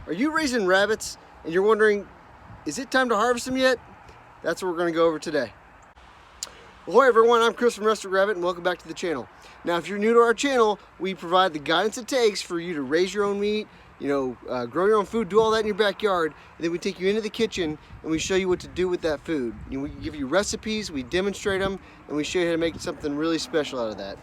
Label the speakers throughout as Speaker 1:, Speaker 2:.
Speaker 1: Are you raising rabbits and you're wondering, is it time to harvest them yet? That's what we're going to go over today. Ahoy everyone, I'm Chris from Rustic Rabbit and welcome back to the channel. Now if you're new to our channel, we provide the guidance it takes for you to raise your own meat, grow your own food, do all that in your backyard, and then we take you into the kitchen and we show you what to do with that food. We give you recipes, we demonstrate them, and we show you how to make something really special out of that.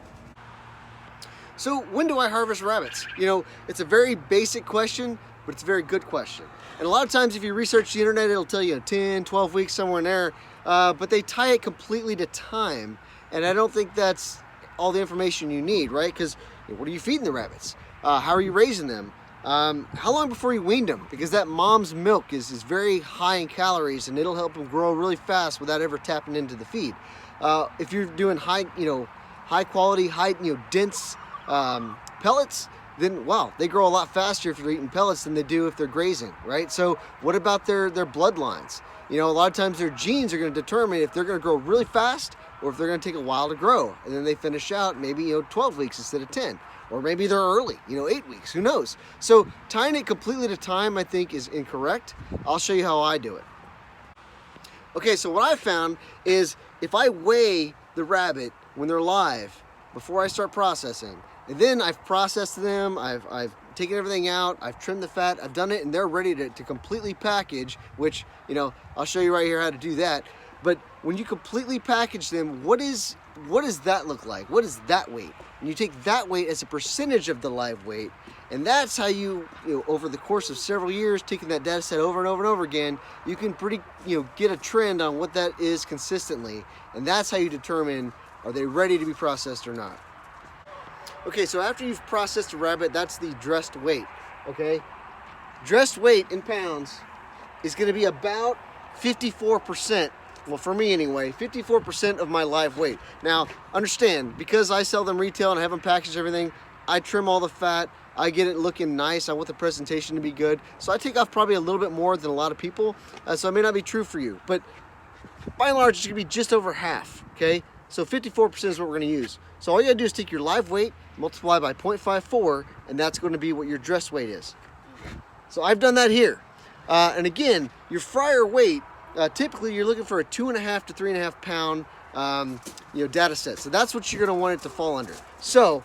Speaker 1: So when do I harvest rabbits? It's a very basic question, but it's a very good question. And a lot of times if you research the internet, it'll tell you 10, 12 weeks, somewhere in there, but they tie it completely to time. And I don't think that's all the information you need, right? Because what are you feeding the rabbits? How are you raising them? How long before you weaned them? Because that mom's milk is very high in calories and it'll help them grow really fast without ever tapping into the feed. If you're doing high quality, dense pellets, then wow, they grow a lot faster if you're eating pellets than they do if they're grazing, right? So what about their bloodlines? A lot of times their genes are going to determine if they're going to grow really fast or if they're going to take a while to grow, and then they finish out maybe 12 weeks instead of 10, or maybe they're early, 8 weeks, who knows? So tying it completely to time, I think, is incorrect. I'll show you how I do it. Okay, so what I found is if I weigh the rabbit when they're live before I start processing, and then I've processed them, I've taken everything out, I've trimmed the fat, I've done it, and they're ready to completely package, which, I'll show you right here how to do that. But when you completely package them, what does that look like? What is that weight? And you take that weight as a percentage of the live weight, and that's how you over the course of several years, taking that data set over and over and over again, you can get a trend on what that is consistently, and that's how you determine, are they ready to be processed or not? Okay, so after you've processed a rabbit, that's the dressed weight, okay? Dressed weight in pounds is gonna be about 54%, well for me anyway, 54% of my live weight. Now, understand, because I sell them retail and I have them packaged everything, I trim all the fat, I get it looking nice, I want the presentation to be good, so I take off probably a little bit more than a lot of people, so it may not be true for you, but by and large, it's gonna be just over half, okay? So 54% is what we're gonna use. So all you gotta do is take your live weight, multiply by 0.54, and that's gonna be what your dress weight is. So I've done that here. And again, your fryer weight, typically you're looking for a 2.5 to 3.5 pound data set. So that's what you're gonna want it to fall under. So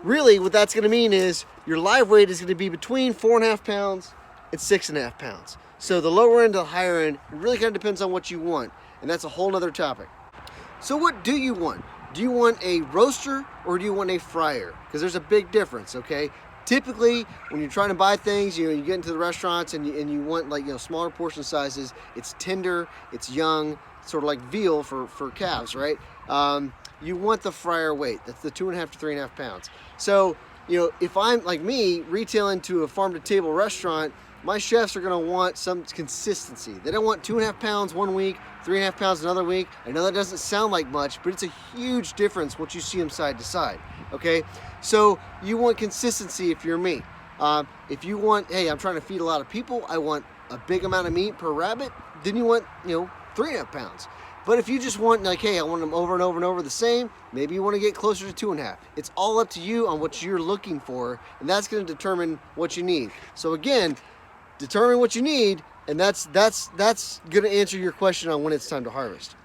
Speaker 1: really what that's gonna mean is your live weight is gonna be between 4.5 pounds and 6.5 pounds. So the lower end to the higher end, it really kind of depends on what you want. And that's a whole nother topic. So what do you want? Do you want a roaster or do you want a fryer? Because there's a big difference, okay? Typically, when you're trying to buy things, you get into the restaurants and you want smaller portion sizes. It's tender, it's young, sort of like veal for calves, right? You want the fryer weight. That's the 2.5 to 3.5 pounds. So, if I'm like me, retailing to a farm to table restaurant, my chefs are gonna want some consistency. They don't want 2.5 pounds one week, 3.5 pounds another week. I know that doesn't sound like much, but it's a huge difference once you see them side to side, okay? So you want consistency if you're me. If you want, hey, I'm trying to feed a lot of people, I want a big amount of meat per rabbit, then you want, 3.5 pounds. But if you just want hey, I want them over and over and over the same, maybe you want to get closer to 2.5. It's all up to you on what you're looking for, and that's gonna determine what you need. So again, determine what you need, and that's gonna answer your question on when it's time to harvest.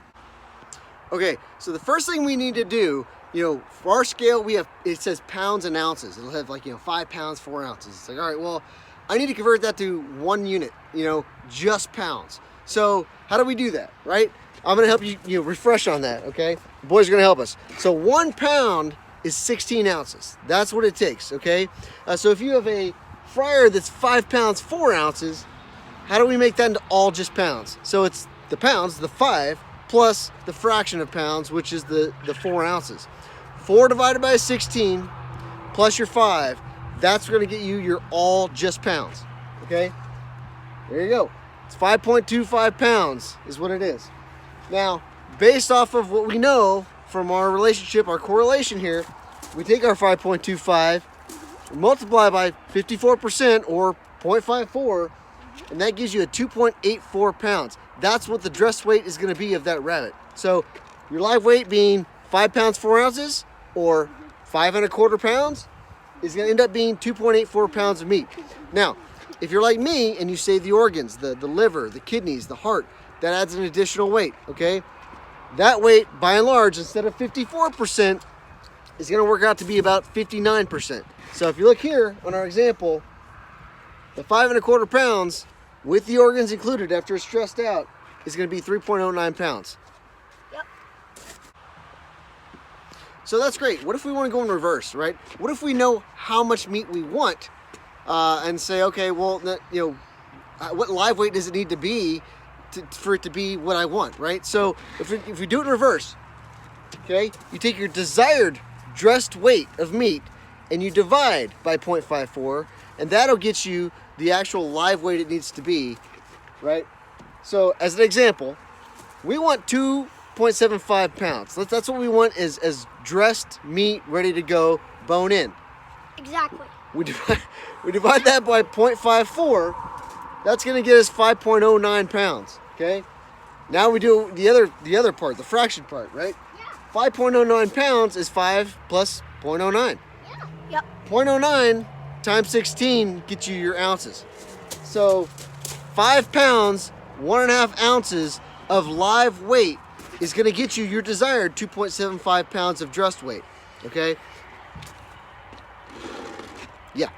Speaker 1: Okay, so the first thing we need to do, for our scale, it says pounds and ounces. It'll have 5 pounds, 4 ounces. It's like, all right, well, I need to convert that to 1 unit, just pounds. So how do we do that, right? I'm gonna help you, refresh on that, okay? The boys are gonna help us. So 1 pound is 16 ounces. That's what it takes, okay? So if you have a fryer that's 5 pounds, 4 ounces, how do we make that into all just pounds? So it's the pounds, the 5, plus the fraction of pounds, which is the 4 ounces. 4 divided by 16 plus your 5, that's gonna get you your all just pounds, okay? There you go. It's 5.25 pounds is what it is. Now, based off of what we know from our relationship, our correlation here, we take our 5.25, multiply by 54% or 0.54, and that gives you a 2.84 pounds. That's what the dress weight is going to be of that rabbit. So your live weight being 5 pounds 4 ounces or 5 1/4 pounds is going to end up being 2.84 pounds of meat. Now, if you're like me and you save the organs, the liver, the kidneys, the heart, that adds an additional weight, okay? That weight, by and large, instead of 54%, is gonna work out to be about 59%. So if you look here on our example, the 5 1/4 pounds with the organs included after it's stressed out is gonna be 3.09 pounds.
Speaker 2: Yep.
Speaker 1: So that's great. What if we wanna go in reverse, right? What if we know how much meat we want and say, okay, well, what live weight does it need to be for it to be what I want, right? So if we do it in reverse, okay, you take your desired dressed weight of meat and you divide by 0.54, and that'll get you the actual live weight it needs to be, right? So as an example, we want 2.75 pounds. That's what we want is as dressed meat ready to go, bone in.
Speaker 2: Exactly.
Speaker 1: We divide that by 0.54. That's going to get us 5.09 pounds. Okay. Now we do the other part, the fraction part, right?
Speaker 2: Yeah.
Speaker 1: 5.09 pounds is 5 plus 0.09.
Speaker 2: Yeah. Yep.
Speaker 1: 0.09 times 16 gets you your ounces. So 5 pounds, 1.5 ounces of live weight is going to get you your desired 2.75 pounds of dressed weight. Okay. Yeah.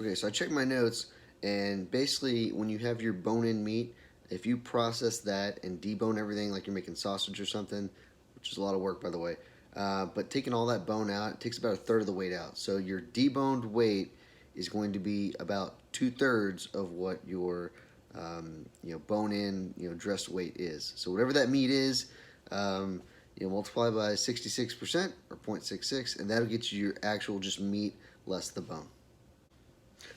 Speaker 1: Okay, so I checked my notes, and basically when you have your bone-in meat, if you process that and debone everything like you're making sausage or something, which is a lot of work by the way, but taking all that bone out, it takes about 1/3 of the weight out. So your deboned weight is going to be about 2/3 of what your bone-in dressed weight is. So whatever that meat is, multiply by 66% or 0.66, and that'll get you your actual just meat less the bone.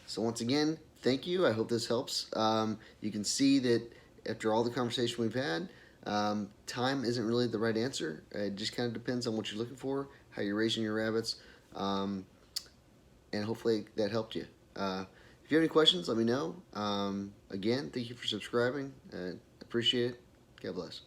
Speaker 1: So once again, thank you. I hope this helps. You can see that after all the conversation we've had, time isn't really the right answer. It just kind of depends on what you're looking for, how you're raising your rabbits, and hopefully that helped you. If you have any questions, let me know. Again, thank you for subscribing. Appreciate it. God bless.